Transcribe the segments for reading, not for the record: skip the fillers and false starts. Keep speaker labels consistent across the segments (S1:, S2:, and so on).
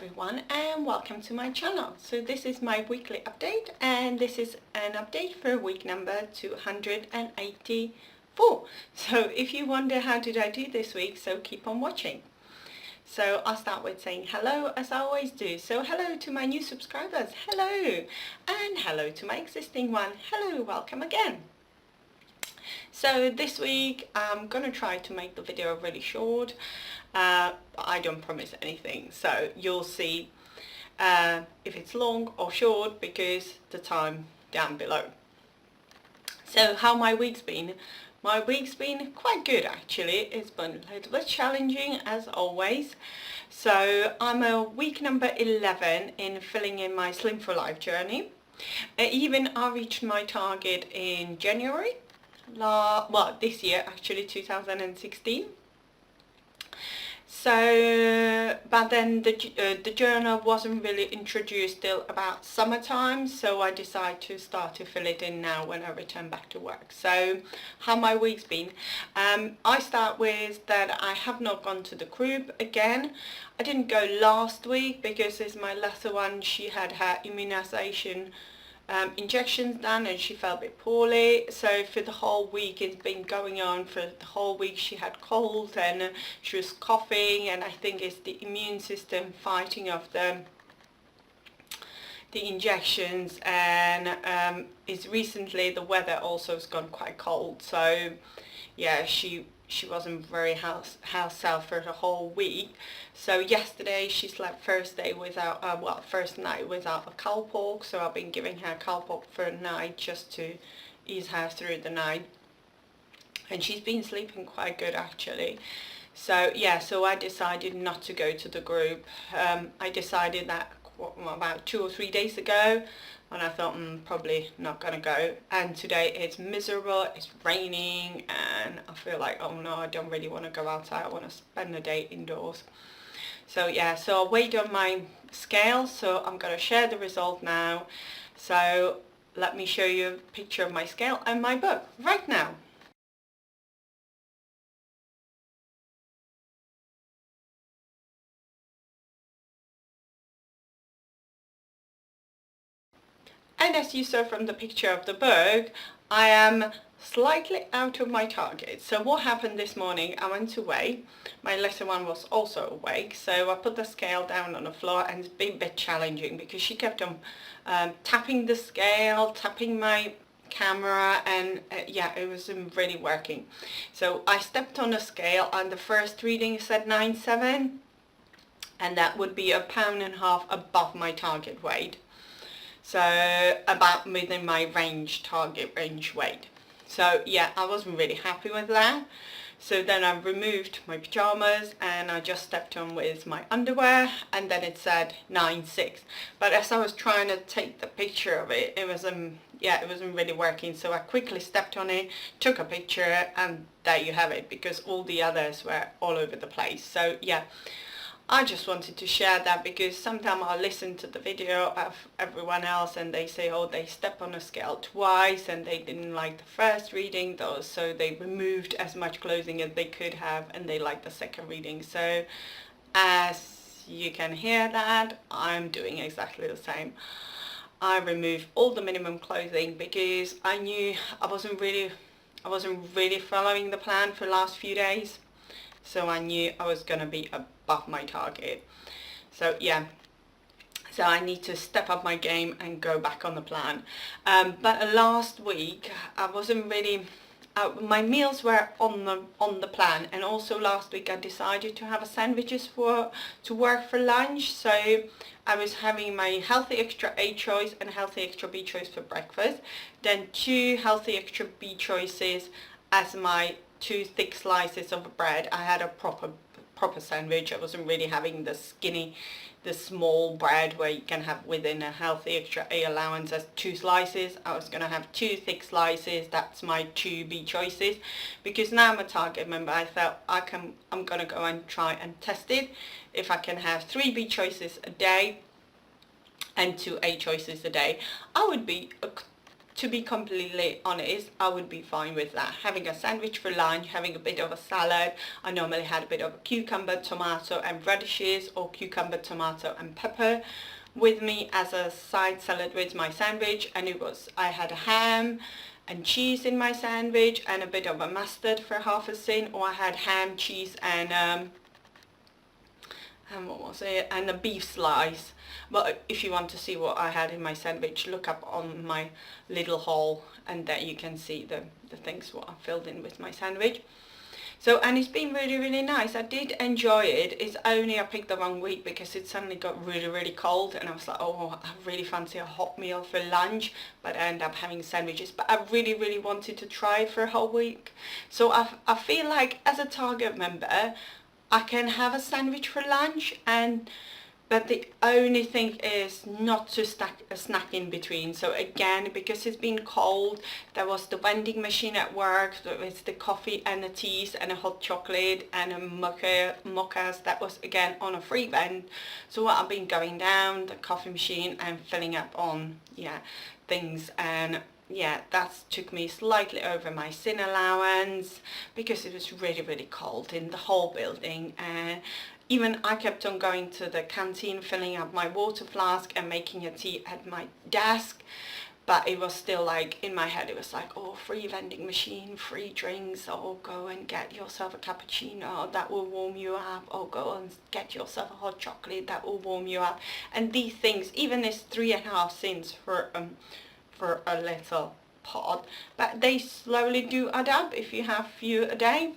S1: everyone and welcome to my channel. So this is my weekly update and this is an update for week number 284. So if you wonder how did I do this week, so keep on watching. So I'll start with saying hello as I always do. So hello to my new subscribers, hello, and hello to my existing one, hello, welcome again. So this week I'm gonna try to make the video really short. I don't promise anything, so you'll see if it's long or short because the time down below. So how my week's been? My week's been quite good actually. It's been a little bit challenging as always. So I'm a week number 11 in filling in my Slim for Life journey. Even I reached my target in January. Well, this year actually, 2016. So, but then the journal wasn't really introduced till about summertime, so I decided to start to fill it in now when I return back to work. So, how my week's been? I start with that I have not gone to the group again. I didn't go last week because it's my lesser one. She had her immunization injections done and she felt a bit poorly, so for the whole week it's been going on. For the whole week she had colds and she was coughing, and I think it's the immune system fighting off the injections, and it's recently the weather also has gone quite cold, so yeah, she wasn't very herself for the whole week. So yesterday she slept first night without a Calpol, so I've been giving her Calpol for a night just to ease her through the night, and she's been sleeping quite good actually. So yeah, so I decided not to go to the group. I decided that about 2 or 3 days ago, and I thought probably not gonna go, and today it's miserable, it's raining, and I feel like, oh no, I don't really want to go outside, I want to spend the day indoors. So yeah, so I weighed on my scale, so I'm gonna share the result now. So let me show you a picture of my scale and my book right now. And as you saw from the picture of the book, I am slightly out of my target. So what happened this morning, I went to weigh. My lesser one was also awake, so I put the scale down on the floor, and it's been a bit challenging because she kept on tapping the scale, tapping my camera, and yeah, it wasn't really working. So I stepped on the scale and the first reading said 9.7, and that would be 1.5 pounds above my target weight. So about within my target range weight. So yeah, I wasn't really happy with that. So then I removed my pajamas and I just stepped on with my underwear, and then it said 9.6. But as I was trying to take the picture of it, it wasn't really working. So I quickly stepped on it, took a picture, and there you have it, because all the others were all over the place. So yeah, I just wanted to share that because sometimes I listen to the video of everyone else and they say, oh, they step on a scale twice and they didn't like the first reading, so they removed as much clothing as they could have and they liked the second reading. So as you can hear that, I'm doing exactly the same. I removed all the minimum clothing because I knew I wasn't really following the plan for the last few days. So I knew I was going to be above my target. So yeah, so I need to step up my game and go back on the plan. But last week I wasn't really, my meals were on the plan, and also last week I decided to have sandwiches to work for lunch. So I was having my healthy extra A choice and healthy extra B choice for breakfast, then 2 healthy extra B choices as my 2 thick slices of bread. I had a proper sandwich. I wasn't really having the small bread where you can have within a healthy extra A allowance as 2 slices. I was gonna have 2 thick slices. That's my 2 B choices, because now I'm a target member. I felt I'm gonna go and try and test it. If I can have 3 B choices a day and 2 A choices a day, I would be to be completely honest, I would be fine with that. Having a sandwich for lunch, having a bit of a salad. I normally had a bit of cucumber, tomato and radishes, or cucumber, tomato and pepper with me as a side salad with my sandwich. And I had a ham and cheese in my sandwich and a bit of a mustard for half a sin, or I had ham, cheese and what was it, and a beef slice. But if you want to see what I had in my sandwich, look up on my little haul, and there you can see the things what I filled in with my sandwich. So, and it's been really, really nice. I did enjoy it. It's only I picked the wrong week because it suddenly got really, really cold, and I was like, oh, I really fancy a hot meal for lunch, but I ended up having sandwiches. But I really, really wanted to try it for a whole week. So I feel like as a Target member, I can have a sandwich for lunch, but the only thing is not to stack a snack in between. So again, because it's been cold, there was the vending machine at work with the coffee and the teas and a hot chocolate and a mochas that was again on a free vend. So I've been going down the coffee machine and filling up on things, and that took me slightly over my sin allowance because it was really, really cold in the whole building. And even I kept on going to the canteen, filling up my water flask and making a tea at my desk, but it was still like in my head, it was like, oh, free vending machine, free drinks, oh, go and get yourself a cappuccino, that will warm you up, oh, go and get yourself a hot chocolate, that will warm you up. And these things, even this 3.5 cents for a little pot, but they slowly do add up if you have few a day.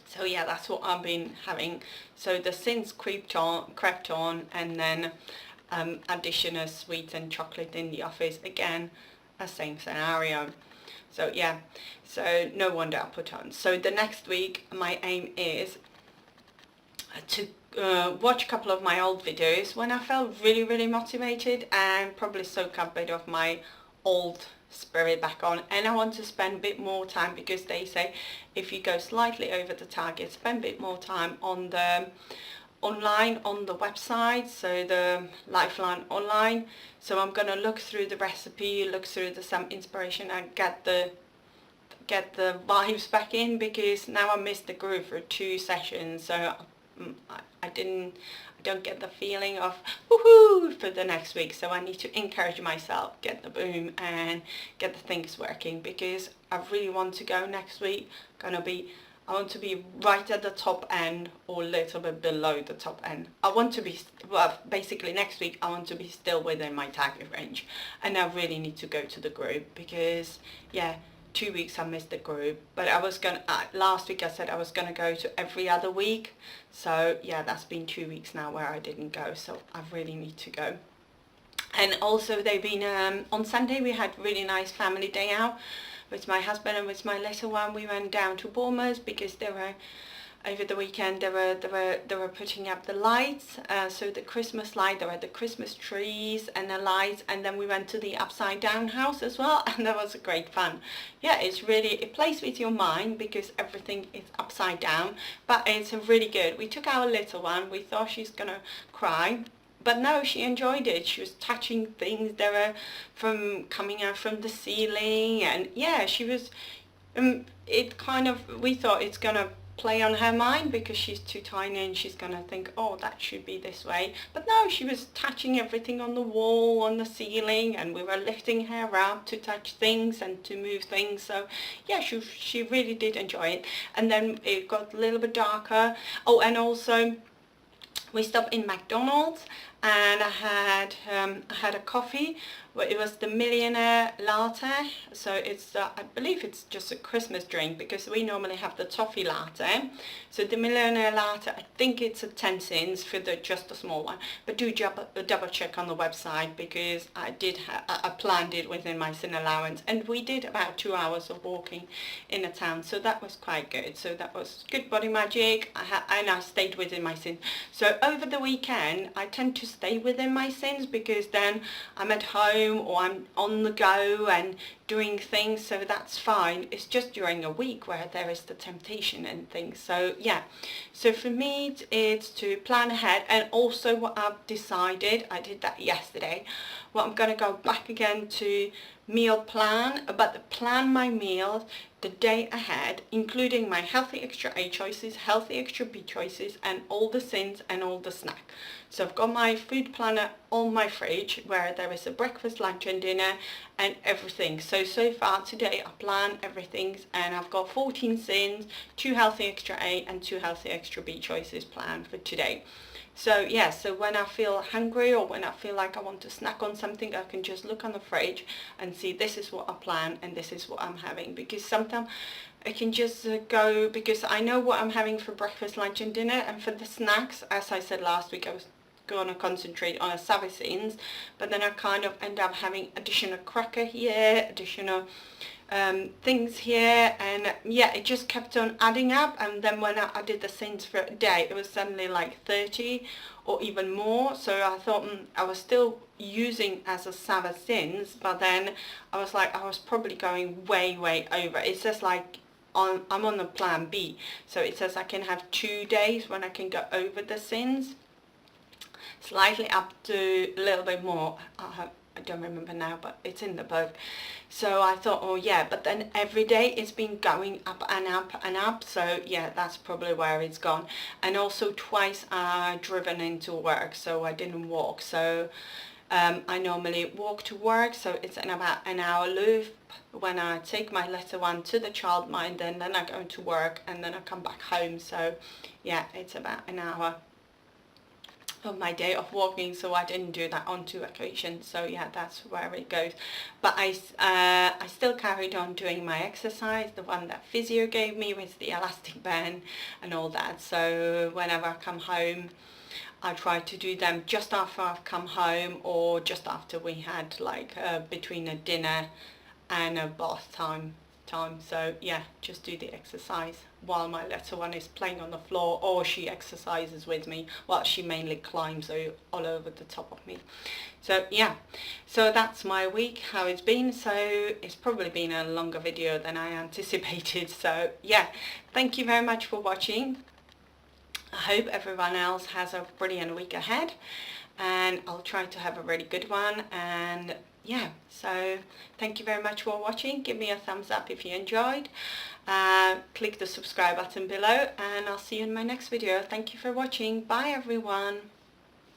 S1: So yeah, that's what I've been having. So the sins crept on, and then additional sweet and chocolate in the office, again a same scenario. So yeah, so no wonder I put on. So the next week my aim is to watch a couple of my old videos when I felt really, really motivated, and probably soak up a bit of my old spirit back on. And I want to spend a bit more time, because they say if you go slightly over the target, spend a bit more time on the online, on the website, so the Lifeline online. So I'm gonna look through the recipe, look through some inspiration, and get the vibes back in, because now I missed the group for 2 sessions, so I don't get the feeling of woohoo for the next week. So I need to encourage myself, get the boom and get the things working, because I really want to go next week. I want to be right at the top end or a little bit below the top end. I want to be, well, basically next week I want to be still within my target range, and I really need to go to the group, because 2 weeks I missed the group. But I was gonna last week I said I was gonna go to every other week, so yeah, that's been 2 weeks now where I didn't go, so I really need to go. And also they've been on Sunday we had really nice family day out with my husband and with my little one. We went down to Bournemouth because they were over the weekend they were putting up the lights, so the Christmas light, there were the Christmas trees and the lights, and then we went to the upside down house as well, and that was great fun. Yeah, it plays with your mind because everything is upside down, but it's really good. We took our little one, we thought she's gonna cry, but no, she enjoyed it. She was touching things that were coming out from the ceiling, and yeah, she was we thought it's gonna play on her mind because she's too tiny and she's gonna think, oh, that should be this way. But no, she was touching everything on the wall, on the ceiling, and we were lifting her up to touch things and to move things. So yeah, she really did enjoy it. And then it got a little bit darker. Oh, and also we stopped in McDonald's, and I had a coffee. Well, it was the Millionaire Latte, so it's I believe it's just a Christmas drink, because we normally have the toffee latte. So the Millionaire Latte, I think it's a 10 cents for just a small one, but do double check on the website, because I planned it within my sin allowance, and we did about 2 hours of walking in a town, so that was quite good. So that was good body magic, and I stayed within my sin. So over the weekend I tend to stay within my sins, because then I'm at home or I'm on the go and doing things, so that's fine. It's just during a week where there is the temptation and things. So yeah, so for me it's to plan ahead. And also what I've decided, I did that yesterday, well, I'm going to go back again to meal plan, but plan my meals the day ahead, including my healthy extra A choices, healthy extra B choices, and all the sins and all the snack. So I've got my food planner on my fridge where there is a breakfast, lunch and dinner and everything. So far today I plan everything, and I've got 14 sins, 2 healthy extra A and 2 healthy extra B choices planned for today. So yeah, so when I feel hungry or when I feel like I want to snack on something, I can just look on the fridge and see this is what I plan and this is what I'm having. Because sometimes I can just go, because I know what I'm having for breakfast, lunch and dinner, and for the snacks, as I said last week, I was going to concentrate on a Saracens, but then I kind of end up having additional cracker here, additional things here, and yeah, it just kept on adding up. And then when I did the sins for a day, it was suddenly like 30 or even more. So I thought I was still using as a Saracens, but then I was like, I was probably going way over. It says like I'm on the plan B, so it says I can have 2 days when I can go over the sins, slightly up to a little bit more. I don't remember now, but it's in the book. So I thought, oh yeah, but then every day it's been going up and up and up. So yeah, that's probably where it's gone. And also twice driven into work, so I didn't walk. So I normally walk to work, so it's in about an hour loop when I take my little one to the childminder, and then I go to work and then I come back home. So yeah, it's about an hour of my day of walking, so I didn't do that on 2 occasions. So yeah, that's where it goes. But I still carried on doing my exercise, the one that physio gave me with the elastic band and all that. So whenever I come home, I try to do them just after I've come home, or just after we had like between a dinner and a bath time. So yeah, just do the exercise while my little one is playing on the floor, or she exercises with me. Well, she mainly climbs all over the top of me. So yeah, so that's my week, how it's been. So it's probably been a longer video than I anticipated. So yeah, thank you very much for watching. I hope everyone else has a brilliant week ahead, and I'll try to have a really good one. And yeah, so thank you very much for watching. Give me a thumbs up if you enjoyed. Click the subscribe button below, and I'll see you in my next video. Thank you for watching. Bye everyone.